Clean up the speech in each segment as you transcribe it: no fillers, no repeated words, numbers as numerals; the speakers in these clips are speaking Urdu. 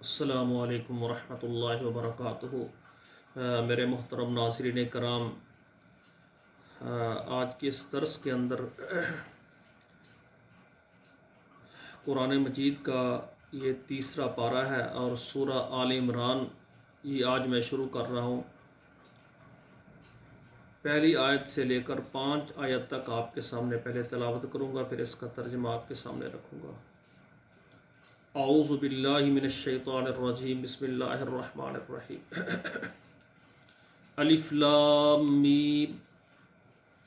السلام علیکم ورحمۃ اللہ وبرکاتہ۔ میرے محترم ناظرین کرام، آج کے اس درس کے اندر قرآن مجید کا یہ تیسرا پارہ ہے اور سورہ آل عمران یہ آج میں شروع کر رہا ہوں۔ پہلی آیت سے لے کر 5 آیت تک آپ کے سامنے پہلے تلاوت کروں گا، پھر اس کا ترجمہ آپ کے سامنے رکھوں گا۔ اعوذ باللہ من الشیطان الرجیم، بسم اللہ الرحمن الرحیم۔ الف لام میم،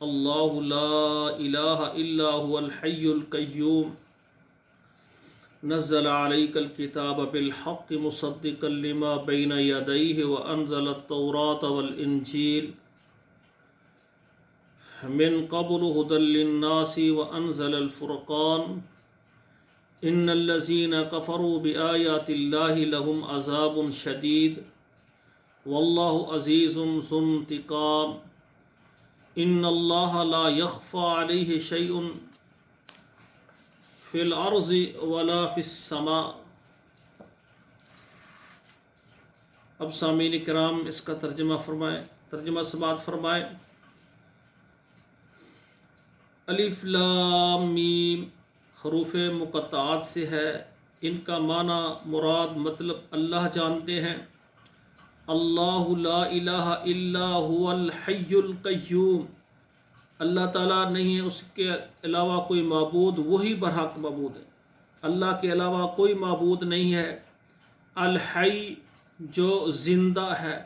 اللہ لا الہ الا هو الحی القیوم، نزل علیک الکتاب بالحق مصدقا لما بین یدیہ وانزل التوراة والانجیل من قبل هدى للناس وانزل الفرقان ان الذين كفروا بآيات الله لهم عذاب شديد والله عزيز ذو انتقام ان الله لا يخفى عليه شيء في الارض ولا في السماء۔ اب سامعین کرام اس کا ترجمہ سماعت فرمائیں۔ الف لام میم حروف مقطعات سے ہے، ان کا معنی مراد مطلب اللہ جانتے ہیں۔ اللہ لا الہ الا هو الحی القیوم، اللہ تعالیٰ نہیں ہے، اس کے علاوہ کوئی معبود، وہی برحق معبود ہے، اللہ کے علاوہ کوئی معبود نہیں ہے۔ الحی جو زندہ ہے،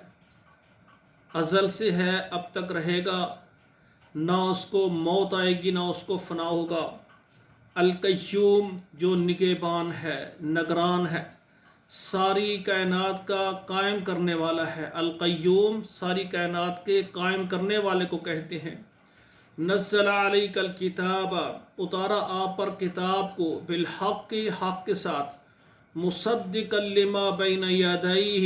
ازل سے ہے، اب تک رہے گا، نہ اس کو موت آئے گی نہ اس کو فنا ہوگا۔ القیوم جو نگہبان ہے، نگران ہے، ساری کائنات کا قائم کرنے والا ہے۔ القیوم ساری کائنات کے قائم کرنے والے کو کہتے ہیں۔ نزل علیک الکتاب، اتارا آپ پر کتاب کو، بالحق حق کے ساتھ، مصدقا لما بین یدیہ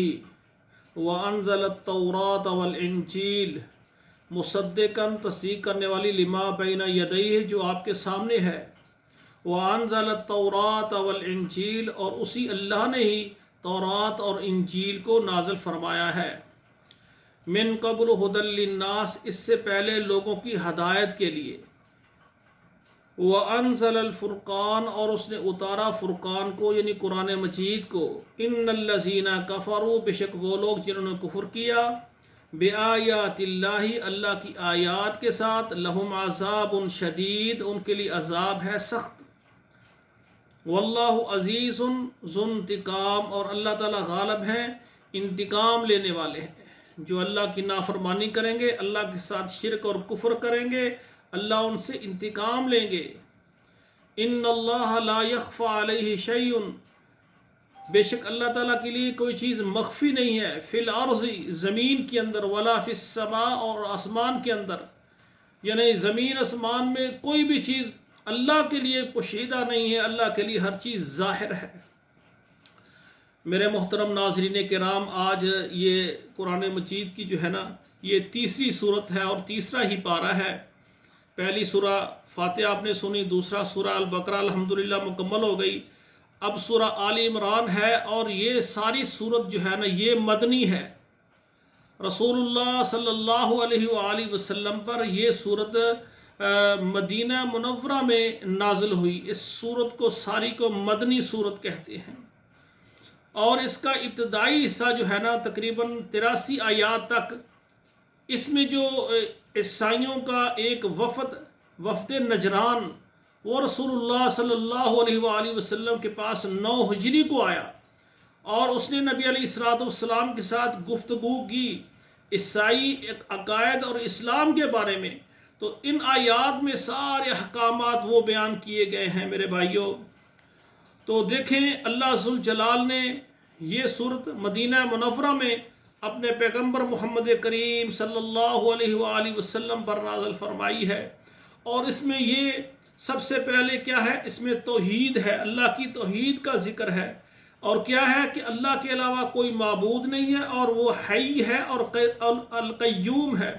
وانزل التوراة والانجیل، مصدقاً تصدیق کرنے والی، لما بین یدیہ جو آپ کے سامنے ہے، وانزل التوراة والانجیل اور اسی اللہ نے ہی تورات اور انجیل کو نازل فرمایا ہے۔ من قبل ھدی للناس، اس سے پہلے لوگوں کی ہدایت کے لیے۔ وانزل الفرقان اور اس نے اتارا فرقان کو یعنی قرآن مجید کو۔ ان الذین کفروا، بے شک وہ لوگ جنہوں نے کفر کیا، بآیات اللہ، اللہ کی آیات کے ساتھ، لہم عذاب شدید، ان کے لیے عذاب ہے سخت۔ واللہ عزیز ذو انتقام، اور اللہ تعالیٰ غالب ہیں، انتقام لینے والے ہیں۔ جو اللہ کی نافرمانی کریں گے، اللہ کے ساتھ شرک اور کفر کریں گے، اللہ ان سے انتقام لیں گے۔ ان اللہ لا یخفی علیہ شیء، بے شک اللہ تعالیٰ کے لیے کوئی چیز مخفی نہیں ہے، فی الارض زمین کے اندر، ولا فی السماء اور آسمان کے اندر، یعنی زمین آسمان میں کوئی بھی چیز اللہ کے لیے پوشیدہ نہیں ہے، اللہ کے لیے ہر چیز ظاہر ہے۔ میرے محترم ناظرین کرام، آج یہ قرآن مجید کی جو ہے نا یہ تیسری صورت ہے اور تیسرا ہی پارہ ہے۔ پہلی سورہ فاتحہ آپ نے سنی، دوسرا سورہ البقرہ الحمدللہ مکمل ہو گئی، اب سورہ آل عمران ہے، اور یہ ساری صورت جو ہے نا یہ مدنی ہے۔ رسول اللہ صلی اللہ علیہ وآلہ وسلم پر یہ صورت مدینہ منورہ میں نازل ہوئی۔ اس صورت کو ساری کو مدنی صورت کہتے ہیں، اور اس کا ابتدائی حصہ جو ہے نا تقریباً 83 آیات تک، اس میں جو عیسائیوں کا ایک وفد نجران، وہ رسول اللہ صلی اللہ علیہ وآلہ وسلم کے پاس 9 ہجری کو آیا، اور اس نے نبی علیہ الصلوۃ والسلام کے ساتھ گفتگو کی عیسائی عقائد اور اسلام کے بارے میں۔ تو ان آیات میں سارے احکامات وہ بیان کیے گئے ہیں میرے بھائیوں۔ تو دیکھیں اللہ ذوالجلال نے یہ صورت مدینہ منورہ میں اپنے پیغمبر محمد کریم صلی اللہ علیہ وآلہ وسلم پر نازل فرمائی ہے، اور اس میں یہ سب سے پہلے کیا ہے، اس میں توحید ہے، اللہ کی توحید کا ذکر ہے، اور کیا ہے کہ اللہ کے علاوہ کوئی معبود نہیں ہے، اور وہ حی ہے اور القیوم ہے،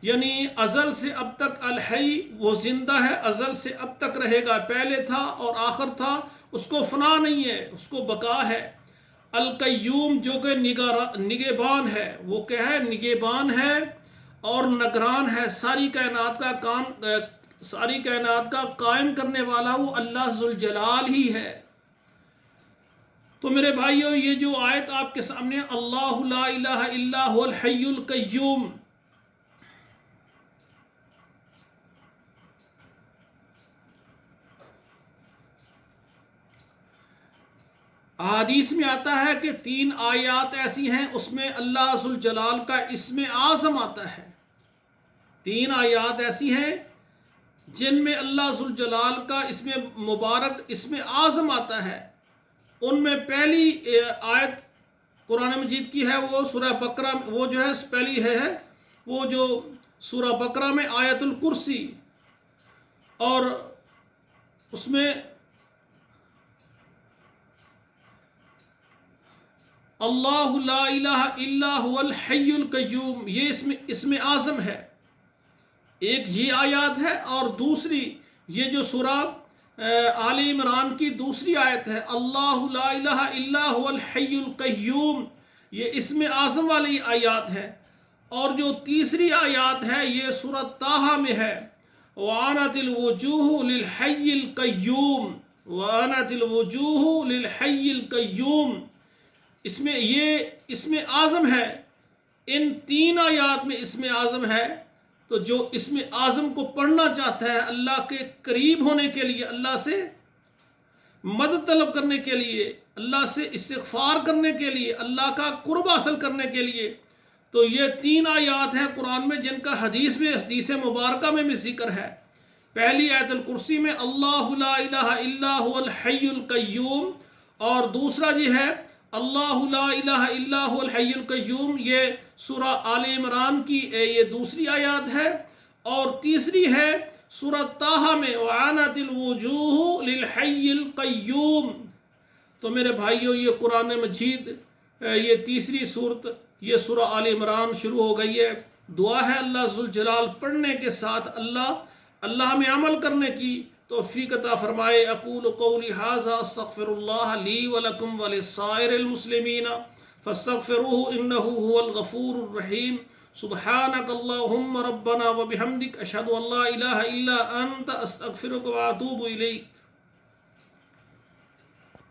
یعنی ازل سے اب تک الحی، وہ زندہ ہے، ازل سے اب تک رہے گا، پہلے تھا اور آخر تھا، اس کو فنا نہیں ہے، اس کو بقا ہے۔ القیوم جو کہ نگہبان ہے، وہ کیا ہے؟ نگہبان ہے اور نگران ہے، ساری کائنات کا قائم کرنے والا وہ اللہ ذوالجلال ہی ہے۔ تو میرے بھائیوں، یہ جو آیت آپ کے سامنے اللہ لا الہ الا هو الحی القیوم، حدیث میں آتا ہے کہ 3 آیات ایسی ہیں اس میں اللہ ذوالجلال کا اسم اعظم آتا ہے۔ 3 آیات ایسی ہیں جن میں اللہ ذوالجلال کا اسم مبارک، اسم اعظم آتا ہے۔ ان میں پہلی آیت قرآن مجید کی ہے وہ سورہ بقرہ، وہ جو ہے پہلی ہے وہ جو سورہ بقرہ میں آیت الکرسی، اور اس میں اللہ لا الہ الا هو الحی القیوم، یہ اسم اعظم ہے۔ ایک یہ آیات ہے، اور دوسری یہ جو سورہ آل عمران کی دوسری آیت ہے اللہ لا الہ الا هو الحی القیوم، یہ اسم اعظم والی آیات ہے۔ اور جو تیسری آیات ہے یہ سورہ طٰہٰ میں ہے، وَعَانَتِ الْوُجُوهُ لِلْحَيِّ الْقَيُّومِ، وَعَانَتِ الْوُجُوهُ لِلْحَيِّ الْقَيُّومِ، اس میں یہ اسم اعظم ہے۔ ان 3 آیات میں اسم اعظم ہے، تو جو اسم اعظم کو پڑھنا چاہتا ہے اللہ کے قریب ہونے کے لیے، اللہ سے مدد طلب کرنے کے لیے، اللہ سے استغفار کرنے کے لیے، اللہ کا قرب حاصل کرنے کے لیے، تو یہ 3 آیات ہیں قرآن میں جن کا حدیث مبارکہ میں بھی ذکر ہے۔ پہلی آیت الکرسی میں اللہ لا الہ الا هو الحی القیوم، اور دوسرا یہ ہے اللہ لا الہ الا هو الحی القیوم، یہ سورہ آل عمران کی یہ دوسری آیات ہے، اور تیسری ہے سورہ طٰہٰ میں وَعَانَتِ الْوُجُوهُ لِلْحَيِّ الْقَيُّومِ۔ تو میرے بھائیوں، یہ قرآن مجید یہ تیسری صورت، یہ سورہ آل عمران شروع ہو گئی ہے۔ دعا ہے اللہ ذوالجلال پڑھنے کے ساتھ اللہ میں عمل کرنے کی توفیق عطا فرمائے۔ اقول قولی ھذا استغفر اللہ لی ولکم ولسائر المسلمین فاستغفروہ انہ هو الغفور الرحیم۔ سبحانک اللہم ربنا وبحمدک اشہد ان لا الہ الا انت استغفرک واتوب الیک۔